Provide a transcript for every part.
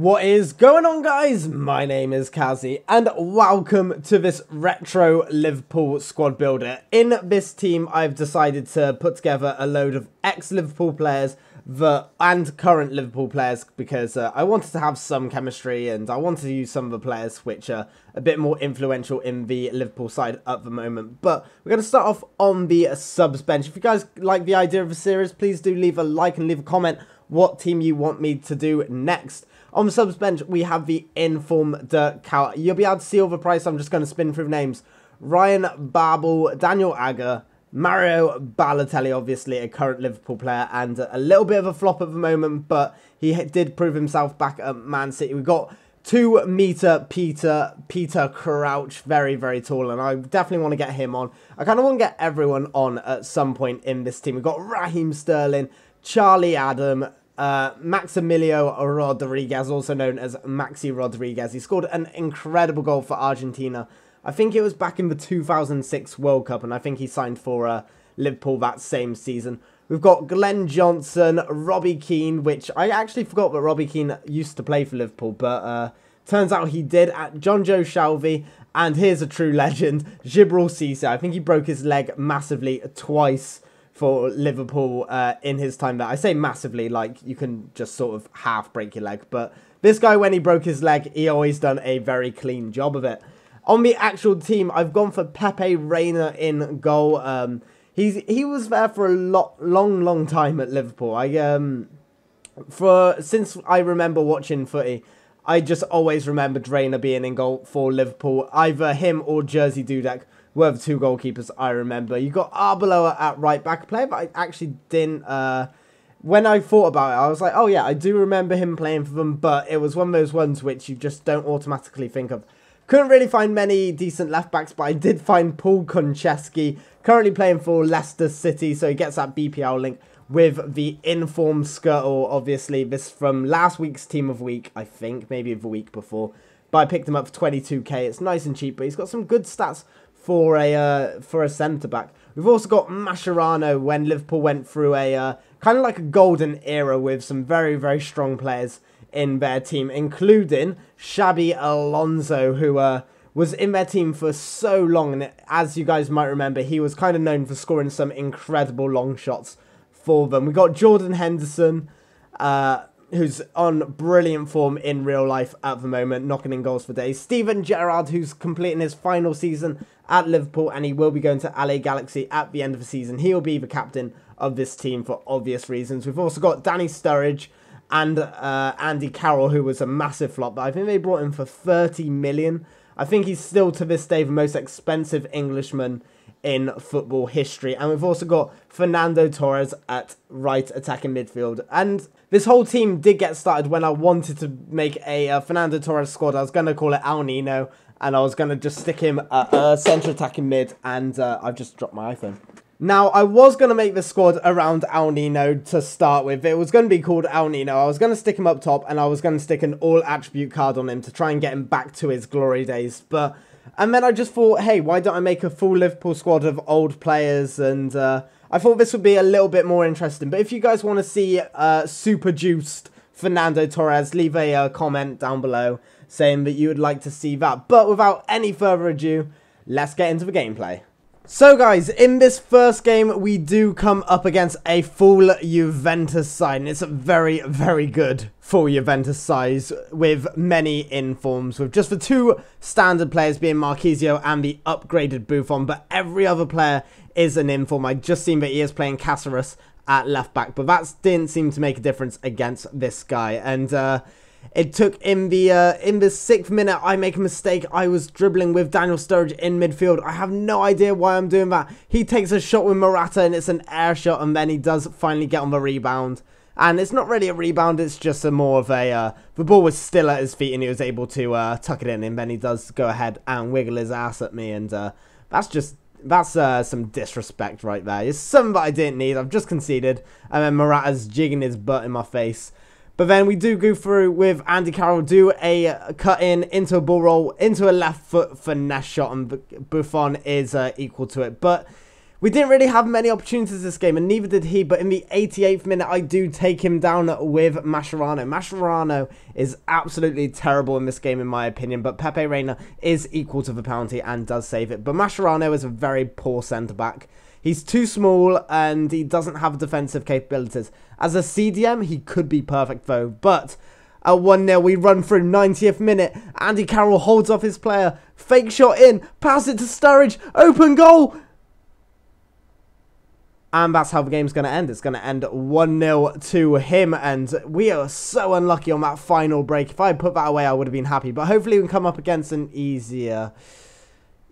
What is going on, guys? My name is Kazzy and welcome to this retro Liverpool squad builder. In this team, I've decided to put together a load of ex-Liverpool players and current Liverpool players because I wanted to have some chemistry and I wanted to use some of the players which are a bit more influential in the Liverpool side at the moment. But we're going to start off on the subs bench. If you guys like the idea of the series, please do leave a like and leave a comment what team you want me to do next. On the subs bench, we have the inform Dirk Cow. You'll be able to see all the price. I'm just going to spin through names. Ryan Babel, Daniel Agger, Mario Balotelli, obviously a current Liverpool player, and a little bit of a flop at the moment, but he did prove himself back at Man City. We've got 2 meter Peter Crouch, very, very tall, and I definitely want to get him on. I kind of want to get everyone on at some point in this team. We've got Raheem Sterling, Charlie Adam, Maximilio Rodriguez, also known as Maxi Rodriguez. He scored an incredible goal for Argentina. I think it was back in the 2006 World Cup, and I think he signed for Liverpool that same season. We've got Glenn Johnson, Robbie Keane, which I actually forgot that Robbie Keane used to play for Liverpool, but turns out he did, at John Joe Shelby, and here's a true legend, Djibril Cissé. I think he broke his leg massively twice for Liverpool in his time there. I say massively, like you can just sort of half break your leg, but this guy, when he broke his leg, he always done a very clean job of it. On the actual team, I've gone for Pepe Reina in goal. He was there for a long time at Liverpool. Since I remember watching footy, I just always remembered Reina being in goal for Liverpool. Either him or Jersey Dudek were the 2 goalkeepers I remember. You got Arbeloa at right back, player, but I actually didn't. When I thought about it, I was like, oh yeah, I do remember him playing for them, but it was one of those ones which you just don't automatically think of. Couldn't really find many decent left backs, but I did find Paul Konchesky, currently playing for Leicester City, so he gets that BPL link with the informed Skirtle. Obviously, this from last week's Team of Week, I think, maybe the week before. But I picked him up for 22k. It's nice and cheap, but he's got some good stats for a centre-back. We've also got Mascherano when Liverpool went through a kind of like a golden era with some very, very strong players in their team, including Xabi Alonso, who was in their team for so long, and as you guys might remember, he was kind of known for scoring some incredible long shots for them. We got Jordan Henderson, who's on brilliant form in real life at the moment, knocking in goals for days. Steven Gerrard, who's completing his final season at Liverpool, and he will be going to LA Galaxy at the end of the season. He'll be the captain of this team for obvious reasons. We've also got Danny Sturridge and Andy Carroll, who was a massive flop, but I think they brought him for 30 million. I think he's still, to this day, the most expensive Englishman in football history. And we've also got Fernando Torres at right attacking midfield. And this whole team did get started when I wanted to make a Fernando Torres squad. I was going to call it El Nino, and I was going to just stick him at centre attacking mid, and I've just dropped my iPhone. Now, I was going to make the squad around El Nino to start with. It was going to be called El Nino. I was going to stick him up top, and I was going to stick an all-attribute card on him to try and get him back to his glory days. And then I just thought, hey, why don't I make a full Liverpool squad of old players? And I thought this would be a little bit more interesting. But if you guys want to see super juiced Fernando Torres, leave a comment down below saying that you would like to see that. But without any further ado, let's get into the gameplay. So guys, in this first game, we do come up against a full Juventus side, and it's a very, very good full Juventus side with many informs, with just the 2 standard players being Marquisio and the upgraded Buffon, but every other player is an inform. I just seen that he is playing Caceres at left back, but that didn't seem to make a difference against this guy, and it took in the 6th minute, I make a mistake. I was dribbling with Daniel Sturridge in midfield. I have no idea why I'm doing that. He takes a shot with Morata and it's an air shot, and then he does finally get on the rebound. And it's not really a rebound, it's just a more of a, the ball was still at his feet and he was able to tuck it in, and then he does go ahead and wiggle his ass at me, and that's some disrespect right there. It's something that I didn't need. I've just conceded, and then Morata's jigging his butt in my face. But then we do go through with Andy Carroll, do a cut in into a ball roll, into a left foot finesse shot, and Buffon is equal to it. But We didn't really have many opportunities this game, and neither did he, but in the 88th minute, I do take him down with Mascherano. Mascherano is absolutely terrible in this game, in my opinion, but Pepe Reina is equal to the penalty and does save it. But Mascherano is a very poor centre-back. He's too small, and he doesn't have defensive capabilities. As a CDM, he could be perfect, though, but at 1-0, we run through 90th minute. Andy Carroll holds off his player. Fake shot in, pass it to Sturridge, open goal! And that's how the game's going to end. It's going to end 1-0 to him. And we are so unlucky on that final break. If I had put that away, I would have been happy. But hopefully we can come up against an easier...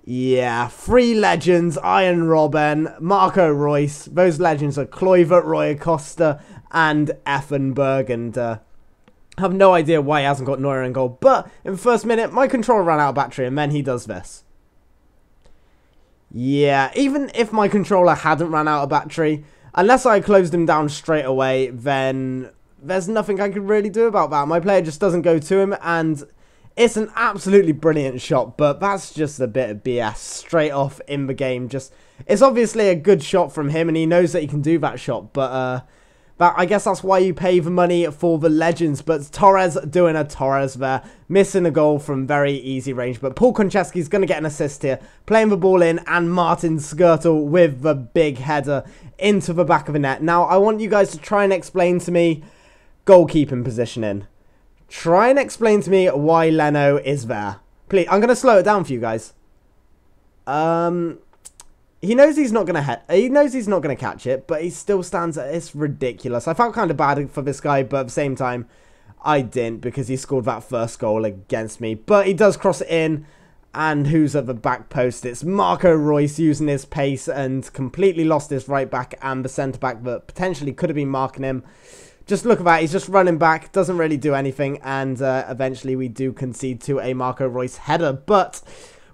Yeah, 3 legends. Iron Robben, Marco Reus. Those legends are Kluivert, Roy Acosta, and Effenberg. And I have no idea why he hasn't got Neuer in goal. But in the first minute, my controller ran out of battery. And then he does this. Yeah, even if my controller hadn't run out of battery, unless I closed him down straight away, then there's nothing I could really do about that. My player just doesn't go to him, and it's an absolutely brilliant shot, but that's just a bit of BS straight off in the game. Just, it's obviously a good shot from him, and he knows that he can do that shot, but I guess that's why you pay the money for the legends. But Torres doing a Torres there. Missing a goal from very easy range. But Paul Konchesky's going to get an assist here. Playing the ball in. And Martin Skirtle with the big header into the back of the net. Now, I want you guys to try and explain to me goalkeeping positioning. Try and explain to me why Leno is there. Please, I'm going to slow it down for you guys. He knows he's not going to He knows he's not going to catch it, but he still stands there. It's ridiculous. I felt kind of bad for this guy, but at the same time, I didn't because he scored that first goal against me. But he does cross it in, and who's at the back post? It's Marco Reus using his pace and completely lost his right back and the centre back that potentially could have been marking him. Just look at that. He's just running back, doesn't really do anything, and eventually we do concede to a Marco Reus header, but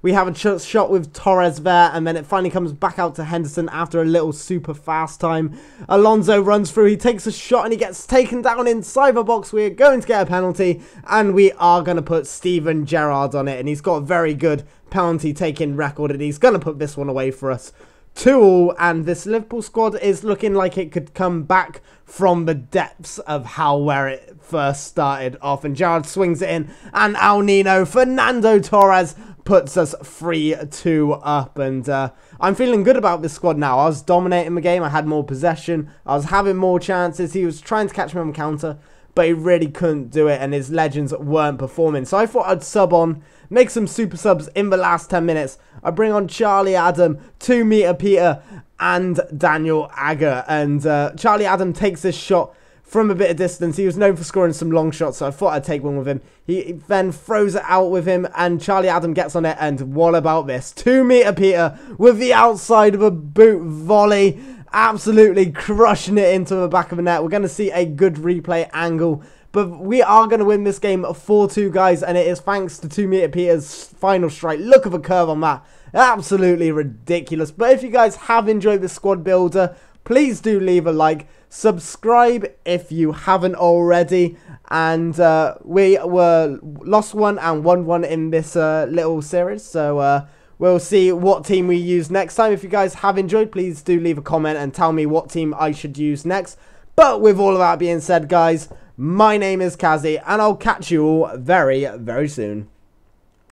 we have a shot with Torres there, and then it finally comes back out to Henderson after a little super fast time. Alonso runs through, he takes a shot, and he gets taken down inside the box. We're going to get a penalty, and we are going to put Steven Gerrard on it, and he's got a very good penalty taking record, and he's going to put this one away for us. 2-2, and this Liverpool squad is looking like it could come back from the depths of where it first started off. And Gerrard swings it in, and El Nino, Fernando Torres, puts us 3-2 up. And I'm feeling good about this squad now. I was dominating the game. I had more possession. I was having more chances. He was trying to catch me on counter, but he really couldn't do it, and his legends weren't performing. So I thought I'd sub on, make some super subs in the last 10 minutes. I bring on Charlie Adam, 2 Meter Peter, and Daniel Agger. And Charlie Adam takes this shot from a bit of distance. He was known for scoring some long shots, so I thought I'd take one with him. He then throws it out with him, and Charlie Adam gets on it, and what about this? 2 Meter Peter with the outside of a boot volley. Absolutely crushing it into the back of the net. We're going to see a good replay angle, but we are going to win this game 4-2, guys, and it is thanks to 2 Meter Peter's final strike. Look at the curve on that. Absolutely ridiculous. But if you guys have enjoyed the squad builder, please do leave a like. Subscribe if you haven't already. And we were lost 1 and won 1 in this little series. So we'll see what team we use next time. If you guys have enjoyed, please do leave a comment and tell me what team I should use next. But with all of that being said, guys, my name is Kazzy, and I'll catch you all very, very soon.